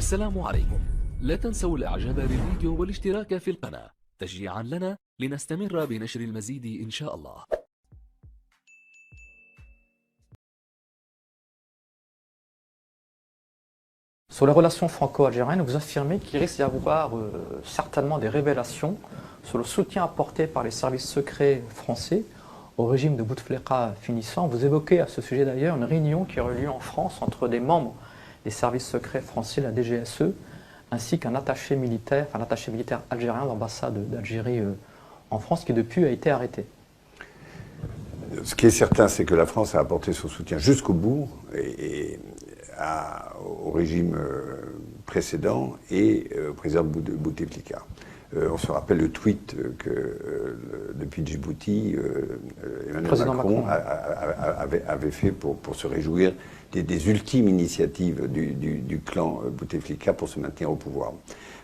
السلام عليكم. لا تنسوا الإعجاب بالفيديو والاشتراك في القناة تشجيعا لنا لنستمر بنشر المزيد إن شاء الله. Sur les relations franco-algériennes, vous affirmez qu'il risque d'y avoir certainement des révélations sur le soutien apporté par les services secrets français au régime de Bouteflika finissant. Vous évoquez à ce sujet d'ailleurs une réunion qui aurait lieu en France entre des membres des services secrets français, la DGSE, ainsi qu'un attaché militaire, algérien de l'ambassade d'Algérie en France, qui depuis a été arrêté. Ce qui est certain, c'est que la France a apporté son soutien jusqu'au bout au régime précédent et au président Bouteflika. On se rappelle le tweet que depuis Djibouti, Emmanuel Macron avait fait pour se réjouir des ultimes initiatives du clan Bouteflika pour se maintenir au pouvoir.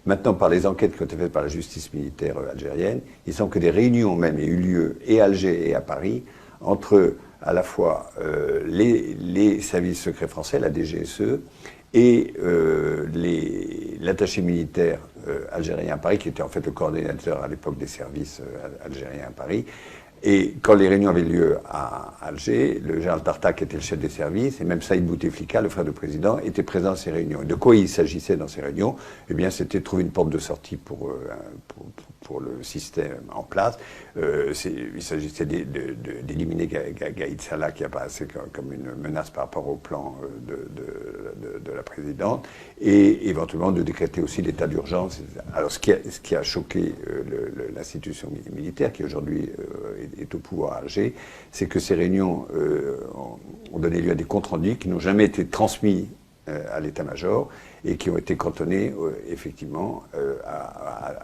Maintenant, par les enquêtes qui ont été faites par la justice militaire algérienne, il semble que des réunions même aient eu lieu et à Alger et à Paris entre à la fois les services secrets français, la DGSE, et l'attaché militaire algérien à Paris, qui était en fait le coordinateur à l'époque des services algériens à Paris. Et quand les réunions avaient lieu à Alger, le général Tartak était le chef des services, et même Saïd Bouteflika, le frère du président, était présent à ces réunions. Et de quoi il s'agissait dans ces réunions? Eh bien, c'était de trouver une porte de sortie pour le système en place. Il s'agissait d'éliminer Gaïd Salah, qui apparaissait comme une menace par rapport au plan de la présidente, et éventuellement de décréter aussi l'état d'urgence. Alors, ce qui a choqué l'institution militaire, qui aujourd'hui est au pouvoir à Alger, c'est que ces réunions ont donné lieu à des comptes rendus qui n'ont jamais été transmis à l'état-major et qui ont été cantonnés effectivement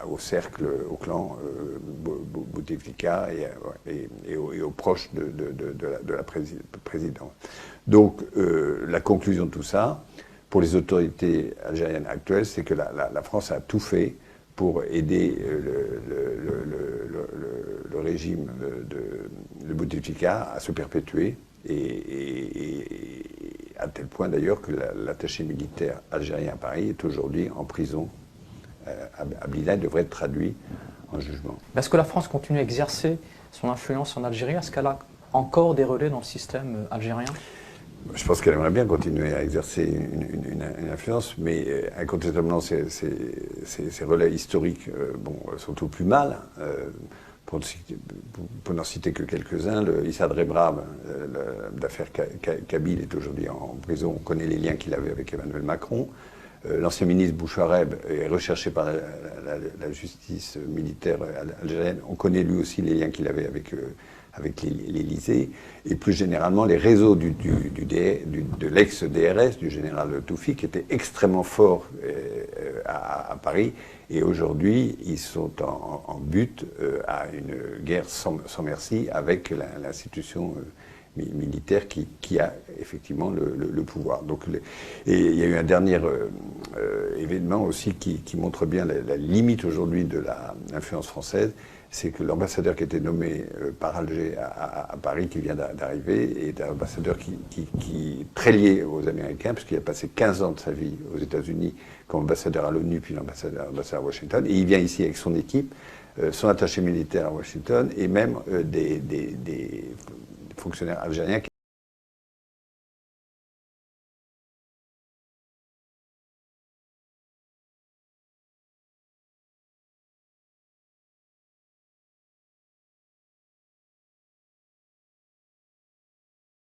au cercle, au clan Bouteflika et aux proches de la présidente. Donc la conclusion de tout ça, pour les autorités algériennes actuelles, c'est que la France a tout fait pour aider le régime de Bouteflika à se perpétuer, et à tel point d'ailleurs que l'attaché militaire algérien à Paris est aujourd'hui en prison à Blida et devrait être traduit en jugement. Est-ce que la France continue à exercer son influence en Algérie? Est-ce qu'elle a encore des relais dans le système algérien? Je pense qu'elle aimerait bien continuer à exercer une influence, mais incontestablement ces relais historiques sont au plus mal. Pour n'en citer que quelques-uns, Issa Rebrab, l'affaire Kabylie, est aujourd'hui en prison. On connaît les liens qu'il avait avec Emmanuel Macron. L'ancien ministre Bouchareb est recherché par la justice militaire algérienne. On connaît lui aussi les liens qu'il avait avec l'Élysée, et plus généralement les réseaux de l'ex-DRS, du général Toufi, qui était extrêmement fort à Paris, et aujourd'hui ils sont en butte à une guerre sans merci avec l'institution militaire qui a effectivement le pouvoir. Donc, et il y a eu un dernier événement aussi qui montre bien la limite aujourd'hui de l'influence française. C'est que l'ambassadeur qui était nommé par Alger à Paris, qui vient d'arriver, est un ambassadeur qui est très lié aux Américains, puisqu'il a passé 15 ans de sa vie aux États-Unis comme ambassadeur à l'ONU, puis ambassadeur à Washington. Et il vient ici avec son équipe, son attaché militaire à Washington, et même des fonctionnaires algériens